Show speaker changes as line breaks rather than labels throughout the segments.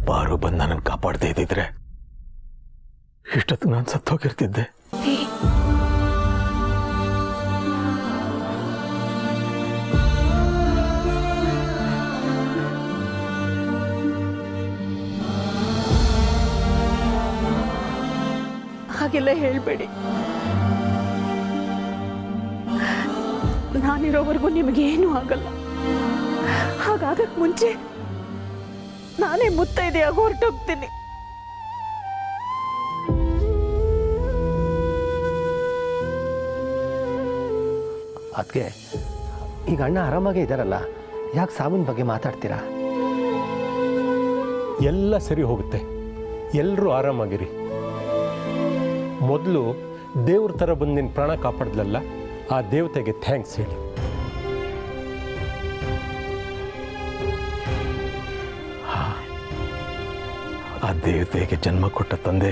ಪಾರು ಬಂದು ನನ್ನನ್ನು ಕಾಪಾಡದೇ ಇದ್ದಿದ್ರೆ ಇಷ್ಟೊತ್ತು ನಾನು ಸತ್ತೋಗಿರ್ತಿದ್ದೆ.
ಹಾಗೆಲ್ಲ ಹೇಳ್ಬೇಡಿ. ನಾನಿರೋವರೆಗೂ ನಿಮಗೇನು ಆಗಲ್ಲ. ಹಾಗಾಗಕ್ ಮುಂಚೆ ನಾನೇ ಮುತ್ತೈದೆಯಾಗಿ ಹೊರಟೋಗ್ತೀನಿ.
ಅದಕ್ಕೆ ಈಗ ಅಣ್ಣ ಆರಾಮಾಗೇ ಇದ್ದಾರಲ್ಲ, ಯಾಕೆ ಸಾವಿನ ಬಗ್ಗೆ ಮಾತಾಡ್ತೀರಾ?
ಎಲ್ಲ ಸರಿ ಹೋಗುತ್ತೆ, ಎಲ್ಲರೂ ಆರಾಮಾಗಿರಿ. ಮೊದಲು ದೇವ್ರ ಥರ ಬಂದು ನಿನ್ನ ಪ್ರಾಣ ಕಾಪಾಡ್ದಲ್ಲ, ಆ ದೇವತೆಗೆ ಥ್ಯಾಂಕ್ಸ್ ಹೇಳಿ.
ಆ ದೇವತೆಗೆ ಜನ್ಮ ಕೊಟ್ಟ ತಂದೆ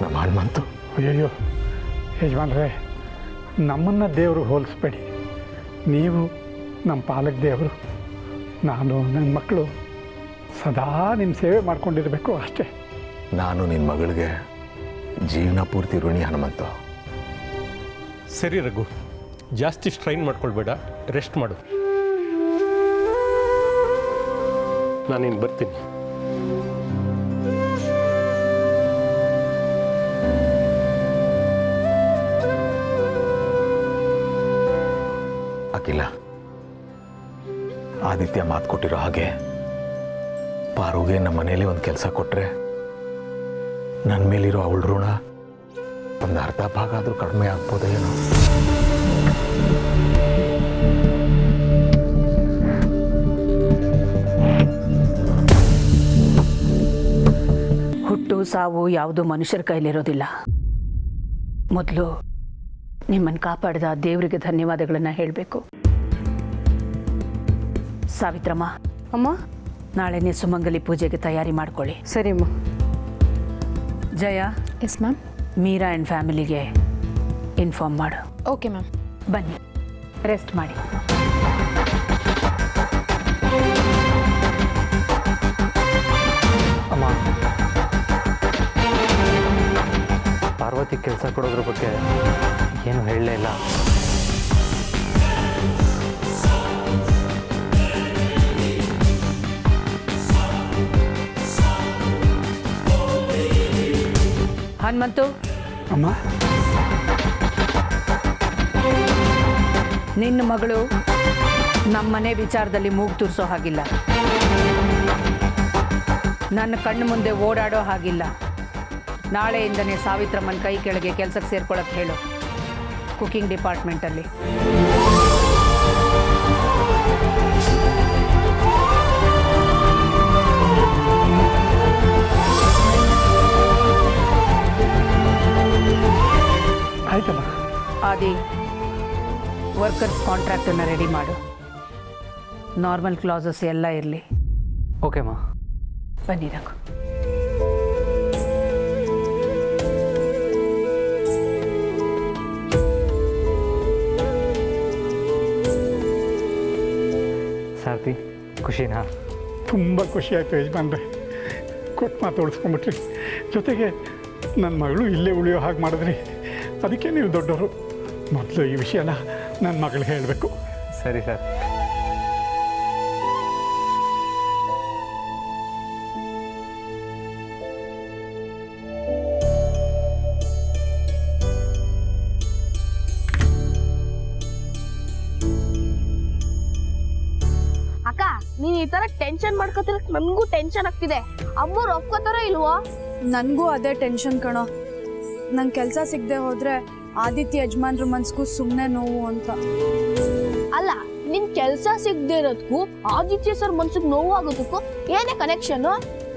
ನಮ್ಮ ಹನುಮಂತು.
ಅಯ್ಯಯ್ಯೋ ಯಜಮಾನ್ರೆ, ನಮ್ಮನ್ನು ದೇವರು ಹೋಲಿಸ್ಬೇಡಿ. ನೀವು ನಮ್ಮ ಪಾಲಕ್ ದೇವರು, ನಾನು ನನ್ನ ಮಕ್ಕಳು ಸದಾ ನಿಮ್ಮ ಸೇವೆ ಮಾಡ್ಕೊಂಡಿರಬೇಕು ಅಷ್ಟೇ.
ನಾನು ನಿನ್ನ ಮಗಳಿಗೆ ಜೀವನ ಪೂರ್ತಿ ಋಣಿ ಹನುಮಂತು.
ಸರಿ ರಘು, ಜಾಸ್ತಿ ಸ್ಟ್ರೈನ್ ಮಾಡ್ಕೊಳ್ಬೇಡ, ರೆಸ್ಟ್ ಮಾಡು. ನಾನಿನ್ನು ಬರ್ತೀನಿ.
ಅಖಿಲ, ಆದಿತ್ಯ ಮಾತು ಕೊಟ್ಟಿರೋ ಹಾಗೆ ಪಾರುಗೆ ನಮ್ಮ ಮನೇಲಿ ಒಂದು ಕೆಲಸ ಕೊಟ್ಟರೆ ನನ್ನ ಮೇಲಿರೋ ಅವಳ ಋಣ ಒಂದು ಅರ್ಧ ಭಾಗ ಆದರೂ ಕಡಿಮೆ ಆಗ್ಬೋದೇನೋ.
ಹುಟ್ಟು ಸಾವು ಯಾವುದು ಮನುಷ್ಯರ ಕೈಲಿರೋದಿಲ್ಲ. ಮೊದಲು ನಿಮ್ಮನ್ನು ಕಾಪಾಡಿದ ದೇವರಿಗೆ ಧನ್ಯವಾದಗಳನ್ನು ಹೇಳಬೇಕು. ಸಾವಿತ್ರಮ್ಮ,
ಅಮ್ಮ,
ನಾಳೆನೇ ಸುಮಂಗಲಿ ಪೂಜೆಗೆ ತಯಾರಿ ಮಾಡ್ಕೊಳ್ಳಿ.
ಸರಿ ಅಮ್ಮ.
ಜಯ,
ಎಸ್ ಮ್ಯಾಮ್.
ಮೀರಾ ಆ್ಯಂಡ್ ಫ್ಯಾಮಿಲಿಗೆ ಇನ್ಫಾರ್ಮ್ ಮಾಡು.
Okay ma'am.
ಬನ್ನಿ, ರೆಸ್ಟ್ ಮಾಡಿ.
ಅಮ್ಮ, ಪಾರ್ವತಿ ಕೆಲಸ ಕೊಡೋದ್ರ ಬಗ್ಗೆ ಏನು ಹೇಳಲೇ ಇಲ್ಲ.
ಹನುಮಂತು,
ಅಮ್ಮ,
ನಿನ್ನ ಮಗಳು ನಮ್ಮನೆ ವಿಚಾರದಲ್ಲಿ ಮೂಗು ತೂರಿಸೋ ಹಾಗಿಲ್ಲ, ನನ್ನ ಕಣ್ಣು ಮುಂದೆ ಓಡಾಡೋ ಹಾಗಿಲ್ಲ. ನಾಳೆಯಿಂದನೇ ಸಾವಿತ್ರಮ್ಮನ ಕೈ ಕೆಳಗೆ ಕೆಲಸಕ್ಕೆ ಸೇರ್ಕೊಳ್ಳೋಕೆ ಹೇಳು, ಕುಕಿಂಗ್ ಡಿಪಾರ್ಟ್ಮೆಂಟಲ್ಲಿ.
ಆಯ್ತಲ್ಲ.
ಆದಿ, ವರ್ಕರ್ಸ್ ಕಾಂಟ್ರಾಕ್ಟನ್ನು ರೆಡಿ ಮಾಡು. ನಾರ್ಮಲ್ ಕ್ಲಾಸಸ್ ಎಲ್ಲ ಇರಲಿ.
ಓಕೆ ಅಮ್ಮ.
ಬನ್ನಿ ರಘು.
ಸಾರ್ಥಿ, ಖುಷಿನಾ?
ತುಂಬ ಖುಷಿ ಆಯಿತು ಯಜಮಾನ್ರೆ. ಕೊಟ್ಟು ಮಾತು ಉಳಿಸ್ಕೊಂಬಿಟ್ರಿ. ಜೊತೆಗೆ ನನ್ನ ಮಗಳು ಇಲ್ಲೇ ಉಳಿಯೋ ಹಾಗೆ ಮಾಡಿದ್ರಿ. ಅದಕ್ಕೆ ನೀವು ದೊಡ್ಡವರು. ಮೊದಲು ಈ ವಿಷಯನ ನನ್ನ ಮಗಳಿಗೆ ಹೇಳಬೇಕು.
ಸರಿ ಸರ್.
ಅಕ್ಕ, ನೀನ್ ಈ ತರ ಟೆನ್ಷನ್ ಮಾಡ್ಕೋತಿರ ನನ್ಗೂ ಟೆನ್ಷನ್ ಆಗ್ತಿದೆ. ಅಮ್ಮವ್ರು ಒಪ್ಕೋತಾರೋ ಇಲ್ವೋ?
ನನಗೂ ಅದೇ ಟೆನ್ಷನ್ ಕಣೋ. ನಂಗೆ ಕೆಲಸ ಸಿಗದೆ ಹೋದ್ರೆ ಆದಿತ್ಯ ಯಜಮಾನ್ರ ಮನ್ಸಿಗೂ ಸುಮ್ಮನೆ ನೋವು ಅಂತ.
ಅಲ್ಲ, ನಿನ್ ಕೆಲ್ಸ ಸಿಗದೆ ಇರೋದಕ್ಕೂ ಆದಿತ್ಯ ಸರ್ ಮನ್ಸಿಗೆ ನೋವು ಆಗೋದಕ್ಕೂ ಏನೇ ಕನೆಕ್ಷನ್?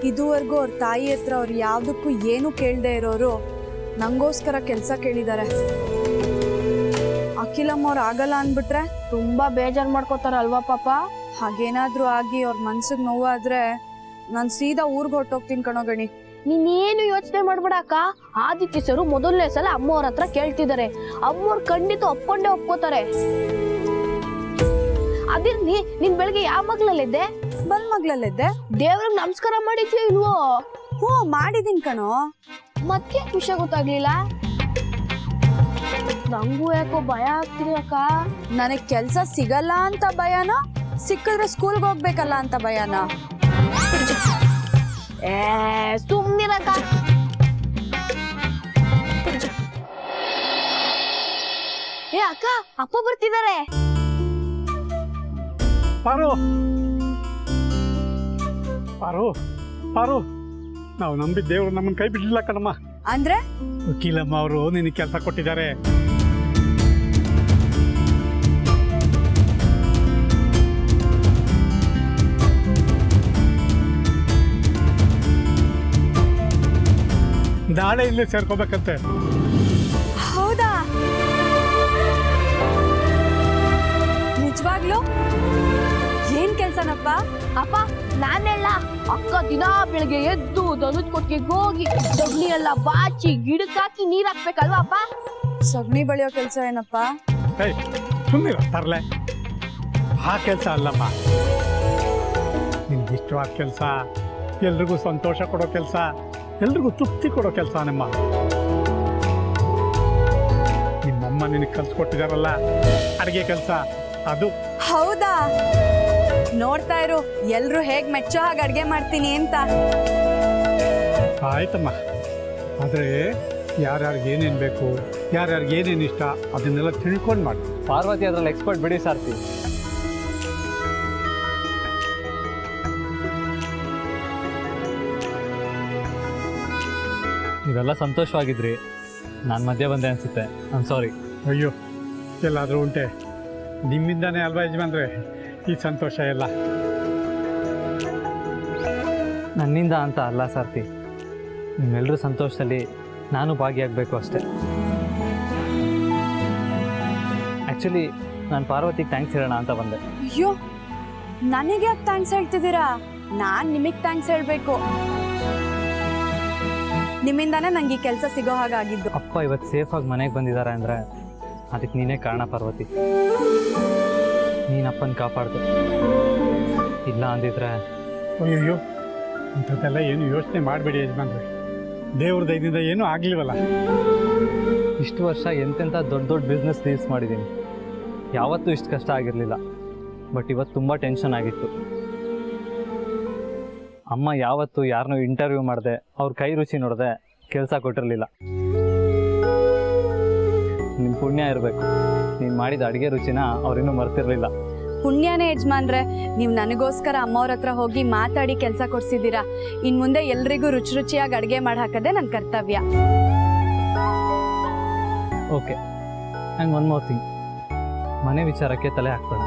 ಇದುವರೆಗೂ ಅವ್ರ ತಾಯಿ ಹತ್ರ ಅವ್ರು ಯಾವುದಕ್ಕೂ ಏನು ಕೇಳದೆ ಇರೋರು ನಂಗೋಸ್ಕರ ಕೆಲಸ ಕೇಳಿದ್ದಾರೆ. ಅಖಿಲಮ್ಮ ಅವ್ರು ಆಗಲ್ಲ ಅಂದ್ಬಿಟ್ರೆ
ತುಂಬಾ ಬೇಜಾರ್ ಮಾಡ್ಕೋತಾರ ಅಲ್ವಾ ಪಾಪ?
ಹಾಗೇನಾದ್ರೂ ಆಗಿ ಅವ್ರ ಮನ್ಸಿಗೆ ನೋವಾದ್ರೆ ನಾನು ಸೀದಾ ಊರ್ಗೆ ಹೊರಟೋಗ್ತೀನಿ ಕಣೋ ಗಣಿ.
ನೀನೇನು ಯೋಚನೆ ಮಾಡ್ಬೇಡ ಅಕ್ಕ. ಆದಿತ್ಯ ಸರ್ ಮೊದಲನೇ ಸಲ ಅಮ್ಮವ್ರ ಹತ್ರ ಕೇಳ್ತಿದ್ದಾರೆ. ಅಮ್ಮವ್ರು ಖಂಡಿತ ಒಪ್ಕೊಂಡೇ ಒಪ್ಕೋತಾರೆ. ಅದಿರ್ಲಿ, ನೀನ್ ಬೆಳಗ್ಗೆ ಯಾವ ಮಗ್ಲಲ್ಲಿದ್ದೆ?
ಬಂದ್ ಮಗ್ಲಲ್ಲಿದ್ದೆ.
ದೇವ್ರಿಗೆ ನಮಸ್ಕಾರ ಮಾಡಿದ್ಯೋ ಇಲ್ವೋ?
ಹ್ಞೂ ಮಾಡಿದೀನಿ ಕಣೋ.
ಮತ್ತೆ ವಿಷಯ ಗೊತ್ತಾಗ್ಲಿಲ್ಲ. ನಂಗೂ ಯಾಕೋ ಭಯ ಆಗ್ತಿದೆ ಅಕ್ಕ.
ನನಗ್ ಕೆಲ್ಸ ಸಿಗಲ್ಲ ಅಂತ ಭಯನೋ, ಸಿಕ್ಕಿದ್ರೆ ಸ್ಕೂಲ್ಗೆ ಹೋಗ್ಬೇಕಲ್ಲ ಅಂತ ಭಯನೋ?
ಸುಮ್ನಿರಕ್ಕ. ಏ ಅಕ್ಕ, ಅಪ್ಪ ಬರ್ತಿದ್ದಾರೆ.
ಪಾರು ಪಾರು ಪಾರು, ನಾವು ನಂಬಿದ ದೇವರು ನಮ್ಮನ್ನ ಕೈ ಬಿಡಲಿಲ್ಲ ಕಣಮ್ಮ.
ಅಂದ್ರೆ
ವಕೀಲಮ್ಮ ಅವರು ನಿನಗೆ ಕೆಲಸ ಕೊಟ್ಟಿದ್ದಾರೆ. ನಾಳೆ ಇಲ್ಲೇ ಸೇರ್ಕೋಬೇಕಂತೆ.
ಹೌದಾ? ನಿಜವಾಗ್ಲು? ಏನ್ ಕೆಲ್ಸನಪ್ಪ?
ಅಪ್ಪ ನಾನ್ ಹೇಳ, ಅಕ್ಕ ದಿನ ಬೆಳಗ್ಗೆ ಎದ್ದು ದನದ ಕೊಟ್ಟಿಗೆ ಹೋಗಿ ಸಗಣಿ ಎಲ್ಲ ಬಾಚಿ ಗಿಡಕ್ಕಾಕಿ ನೀರ್ ಹಾಕ್ಬೇಕಲ್ವಾ ಅಪ್ಪ?
ಸಗಣಿ ಬೆಳೆಯೋ ಕೆಲ್ಸ ಏನಪ್ಪ?
ಏಯ್ ಸುಮ್ಮನಿರ ತರ್ಲೆ, ಆ ಕೆಲಸ ಅಲ್ಲಮ್ಮ. ನಿಮ್ಗೆ ಇಷ್ಟವಾದ ಕೆಲಸ, ಎಲ್ರಿಗೂ ಸಂತೋಷ ಕೊಡೋ ಕೆಲಸ, ಎಲ್ರಿಗೂ ತೃಪ್ತಿ ಕೊಡೋ ಕೆಲಸ ನಮ್ಮ. ನಿಮ್ಮಮ್ಮ ನಿನಗೆ ಕಲ್ಸ್ಕೊಟ್ಟಿದಾರಲ್ಲ ಅಡುಗೆ ಕೆಲಸ, ಅದು.
ಹೌದಾ? ನೋಡ್ತಾ ಇರು, ಎಲ್ರು ಹೇಗ್ ಮೆಚ್ಚೋ ಹಾಗೆ ಅಡ್ಗೆ ಮಾಡ್ತೀನಿ ಅಂತ.
ಆಯ್ತಮ್ಮ, ಆದರೆ ಯಾರ್ಯಾರಿಗೆ ಏನೇನು ಬೇಕು, ಯಾರ್ಯಾರಿಗೆ ಏನೇನು ಇಷ್ಟ, ಅದನ್ನೆಲ್ಲ ತಿಳ್ಕೊಂಡು ಮಾಡಿ.
ಪಾರ್ವತಿ ಅದ್ರಲ್ಲಿ ಎಕ್ಸ್ಪರ್ಟ್ ಬಿಡಿ ಸಾರ್ತಿ. ನೀವೆಲ್ಲ ಸಂತೋಷವಾಗಿದ್ರಿ, ನಾನು ಮಧ್ಯೆ ಬಂದೆ ಅನ್ಸುತ್ತೆ. I'm sorry.
ಅಯ್ಯೋ, ಎಲ್ಲಾದರೂ ಉಂಟೆ, ನಿಮ್ಮಿಂದಾನೇ ಅಲ್ವಾ ಯಜಮಾನ್ರೆ ಈ ಸಂತೋಷ ಎಲ್ಲ.
ನನ್ನಿಂದ ಅಂತ ಅಲ್ಲ ಸಾರ್ತಿ, ನಿಮ್ಮೆಲ್ಲರೂ ಸಂತೋಷದಲ್ಲಿ ನಾನು ಭಾಗಿಯಾಗಬೇಕು ಅಷ್ಟೆ. ಆ್ಯಕ್ಚುಲಿ ನಾನು ಪಾರ್ವತಿಗೆ ಥ್ಯಾಂಕ್ಸ್ ಹೇಳೋಣ ಅಂತ ಬಂದೆ.
ಅಯ್ಯೋ, ನನಗೆ ಯಾಕೆ ಥ್ಯಾಂಕ್ಸ್ ಹೇಳ್ತಿದ್ದೀರಾ? ನಾನ್ ನಿಮಗ್ ಥ್ಯಾಂಕ್ಸ್ ಹೇಳ್ಬೇಕು. ನಿಮ್ಮಿಂದಾನೇ ನಂಗೆ ಈ ಕೆಲಸ ಸಿಗೋ ಹಾಗಾಗಿದ್ದು.
ಅಪ್ಪ ಇವತ್ತು ಸೇಫಾಗಿ ಮನೆಗೆ ಬಂದಿದ್ದಾರೆ ಅಂದರೆ ಅದಕ್ಕೆ ನೀನೇ ಕಾರಣ ಪಾರ್ವತಿ. ನೀನು ಅಪ್ಪನ ಕಾಪಾಡ್ದೆ, ಇಲ್ಲ ಅಂದಿದ್ರೆ.
ಅಯ್ಯೋ, ಅಂಥದ್ದೆಲ್ಲ ಏನು ಯೋಚನೆ ಮಾಡಬೇಡಿ ಯಜಮಾನ್ರೆ, ದೇವ್ರ ದಯದಿಂದ ಏನೂ ಆಗಲಿವಲ್ಲ.
ಇಷ್ಟು ವರ್ಷ ಎಂತೆಂಥ ದೊಡ್ಡ ದೊಡ್ಡ ಬಿಸ್ನೆಸ್ ಡೀಲ್ಸ್ ಮಾಡಿದ್ದೀನಿ, ಯಾವತ್ತೂ ಇಷ್ಟು ಕಷ್ಟ ಆಗಿರಲಿಲ್ಲ. ಬಟ್ ಇವತ್ತು ತುಂಬ ಟೆನ್ಷನ್ ಆಗಿತ್ತು. ಅಮ್ಮ ಯಾವತ್ತೂ ಯಾರನ್ನೂ ಇಂಟರ್ವ್ಯೂ ಮಾಡಿದೆ, ಅವ್ರ ಕೈ ರುಚಿ ನೋಡಿದೆ ಕೆಲಸ ಕೊಟ್ಟಿರಲಿಲ್ಲ. ನಿಮ್ಮ ಪುಣ್ಯ ಇರಬೇಕು, ನೀನು ಮಾಡಿದ ಅಡುಗೆ ರುಚಿನ ಅವ್ರಿನ್ನೂ ಮರ್ತಿರಲಿಲ್ಲ.
ಪುಣ್ಯನೇ ಯಜಮಾನ್ರೆ, ನೀವು ನನಗೋಸ್ಕರ ಅಮ್ಮವ್ರ ಹತ್ರ ಹೋಗಿ ಮಾತಾಡಿ ಕೆಲಸ ಕೊಡ್ಸಿದ್ದೀರಾ. ಇನ್ನು ಮುಂದೆ ಎಲ್ರಿಗೂ ರುಚಿ ರುಚಿಯಾಗಿ ಅಡುಗೆ ಮಾಡಿ ಹಾಕೋದೇ ನನ್ನ ಕರ್ತವ್ಯ.
Okay, and one more thing, ಮನೆ ವಿಚಾರಕ್ಕೆ ತಲೆ ಹಾಕ್ಬೇಡ.